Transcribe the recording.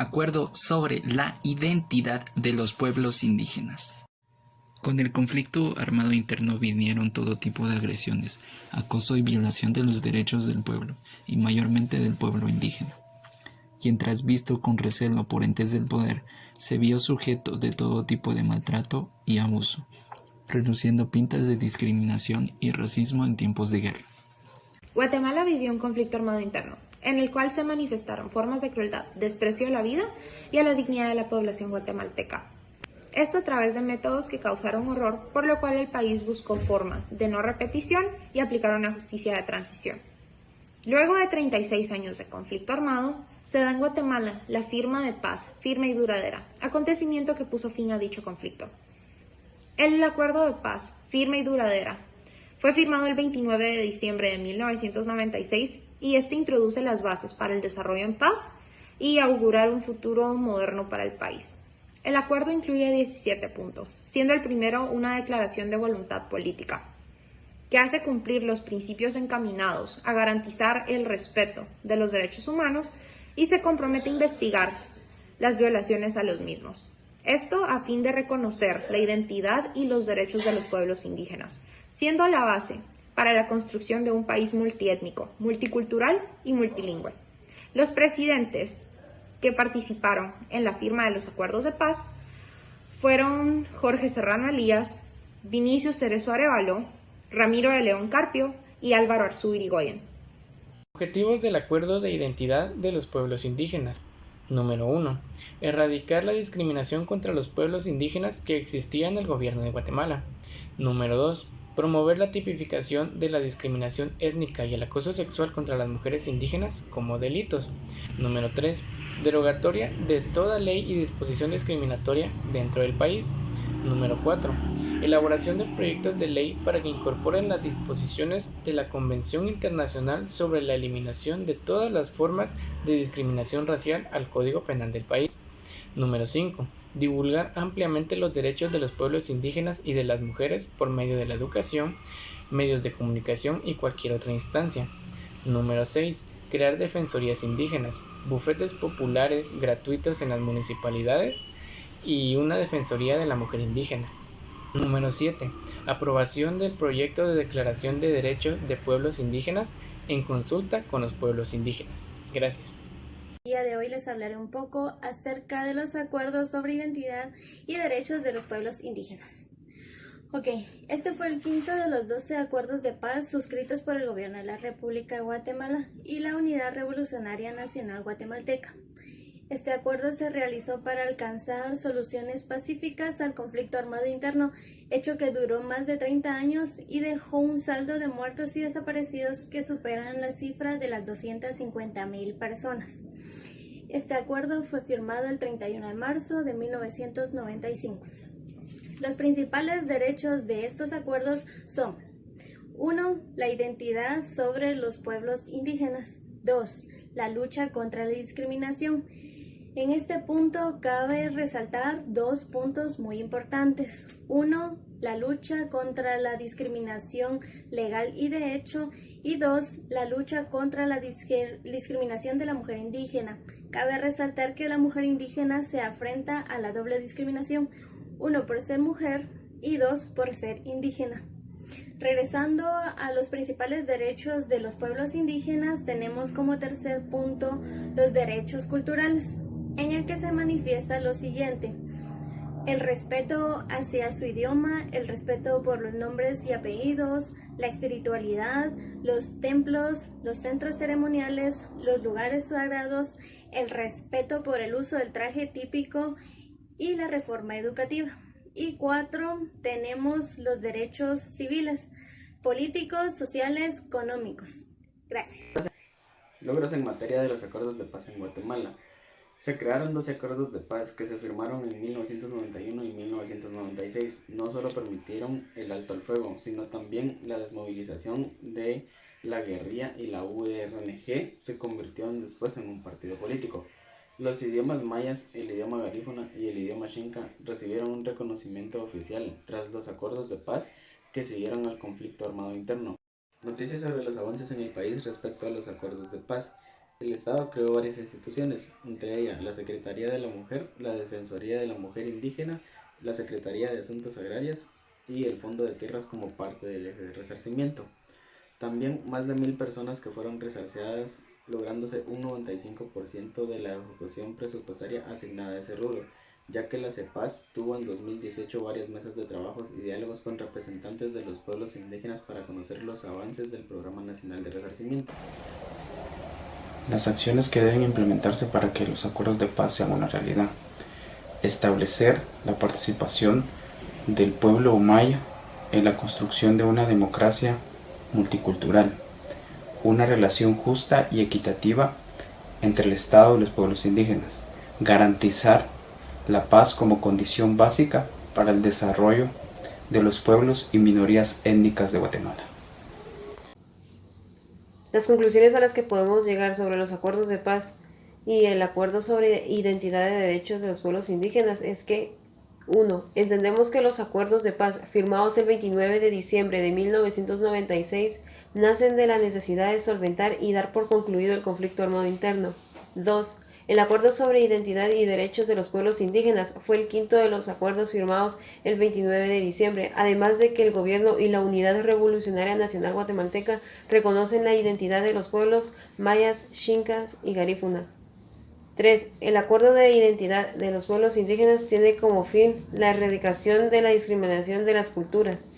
Acuerdo sobre la identidad de los pueblos indígenas. Con el conflicto armado interno vinieron todo tipo de agresiones, acoso y violación de los derechos del pueblo, y mayormente del pueblo indígena, quien tras visto con recelo por entes del poder, se vio sujeto de todo tipo de maltrato y abuso, produciendo pintas de discriminación y racismo en tiempos de guerra. Guatemala vivió un conflicto armado interno, en el cual se manifestaron formas de crueldad, desprecio a la vida y a la dignidad de la población guatemalteca. Esto a través de métodos que causaron horror, por lo cual el país buscó formas de no repetición y aplicar una justicia de transición. Luego de 36 años de conflicto armado, se da en Guatemala la firma de paz firme y duradera, acontecimiento que puso fin a dicho conflicto. El acuerdo de paz firme y duradera fue firmado el 29 de diciembre de 1996 y este introduce las bases para el desarrollo en paz y augurar un futuro moderno para el país. El acuerdo incluye 17 puntos, siendo el primero una declaración de voluntad política, que hace cumplir los principios encaminados a garantizar el respeto de los derechos humanos y se compromete a investigar las violaciones a los mismos. Esto a fin de reconocer la identidad y los derechos de los pueblos indígenas, siendo la base para la construcción de un país multiétnico, multicultural y multilingüe. Los presidentes que participaron en la firma de los acuerdos de paz fueron Jorge Serrano Elías, Vinicio Cerezo Arévalo, Ramiro de León Carpio y Álvaro Arzú Irigoyen. Objetivos del Acuerdo de Identidad de los Pueblos Indígenas. Número 1. Erradicar la discriminación contra los pueblos indígenas que existía en el gobierno de Guatemala. Número 2. Promover la tipificación de la discriminación étnica y el acoso sexual contra las mujeres indígenas como delitos. Número 3. Derogatoria de toda ley y disposición discriminatoria dentro del país. Número 4. Elaboración de proyectos de ley para que incorporen las disposiciones de la Convención Internacional sobre la Eliminación de todas las formas de discriminación racial al Código Penal del país. Número 5. Divulgar ampliamente los derechos de los pueblos indígenas y de las mujeres por medio de la educación, medios de comunicación y cualquier otra instancia. Número 6. Crear defensorías indígenas, bufetes populares gratuitos en las municipalidades y una defensoría de la mujer indígena. Número 7. Aprobación del proyecto de declaración de derechos de pueblos indígenas en consulta con los pueblos indígenas. Gracias. El día de hoy les hablaré un poco acerca de los acuerdos sobre identidad y derechos de los pueblos indígenas. Este fue el quinto de los 12 acuerdos de paz suscritos por el gobierno de la República de Guatemala y la Unidad Revolucionaria Nacional Guatemalteca. Este acuerdo se realizó para alcanzar soluciones pacíficas al conflicto armado interno, hecho que duró más de 30 años y dejó un saldo de muertos y desaparecidos que superan la cifra de las 250,000 personas. Este acuerdo fue firmado el 31 de marzo de 1995. Los principales derechos de estos acuerdos son: 1. La identidad sobre los pueblos indígenas. 2. La lucha contra la discriminación. En este punto cabe resaltar dos puntos muy importantes. 1. La lucha contra la discriminación legal y de hecho. Y 2. La lucha contra la discriminación de la mujer indígena. Cabe resaltar que la mujer indígena se afrenta a la doble discriminación, 1 por ser mujer y 2 por ser indígena. Regresando a los principales derechos de los pueblos indígenas, tenemos como tercer punto los derechos culturales, en el que se manifiesta lo siguiente: el respeto hacia su idioma, el respeto por los nombres y apellidos, la espiritualidad, los templos, los centros ceremoniales, los lugares sagrados, el respeto por el uso del traje típico y la reforma educativa. Y 4, tenemos los derechos civiles, políticos, sociales, económicos. Gracias. Logros en materia de los acuerdos de paz en Guatemala. Se crearon 12 acuerdos de paz que se firmaron en 1991 y 1996. No solo permitieron el alto al fuego, sino también la desmovilización de la guerrilla, y la UDRNG se convirtió después en un partido político. Los idiomas mayas, el idioma garífuna y el idioma xinca recibieron un reconocimiento oficial tras los acuerdos de paz que siguieron al conflicto armado interno. Noticias sobre los avances en el país respecto a los acuerdos de paz. El Estado creó varias instituciones, entre ellas la Secretaría de la Mujer, la Defensoría de la Mujer Indígena, la Secretaría de Asuntos Agrarios y el Fondo de Tierras como parte del eje de resarcimiento. También más de 1000 personas que fueron resarciadas, lográndose un 95% de la ejecución presupuestaria asignada a ese rubro, ya que la CEPAS tuvo en 2018 varias mesas de trabajos y diálogos con representantes de los pueblos indígenas para conocer los avances del Programa Nacional de Resarcimiento. Las acciones que deben implementarse para que los acuerdos de paz sean una realidad. Establecer la participación del pueblo maya en la construcción de una democracia multicultural, una relación justa y equitativa entre el Estado y los pueblos indígenas, garantizar la paz como condición básica para el desarrollo de los pueblos y minorías étnicas de Guatemala. Las conclusiones a las que podemos llegar sobre los acuerdos de paz y el acuerdo sobre identidad de derechos de los pueblos indígenas es que 1. Entendemos que los acuerdos de paz firmados el 29 de diciembre de 1996 nacen de la necesidad de solventar y dar por concluido el conflicto armado interno. 2. El acuerdo sobre identidad y derechos de los pueblos indígenas fue el quinto de los acuerdos firmados el 29 de diciembre, además de que el gobierno y la Unidad Revolucionaria Nacional Guatemalteca reconocen la identidad de los pueblos mayas, xincas y garífuna. 3. El acuerdo de identidad de los pueblos indígenas tiene como fin la erradicación de la discriminación de las culturas.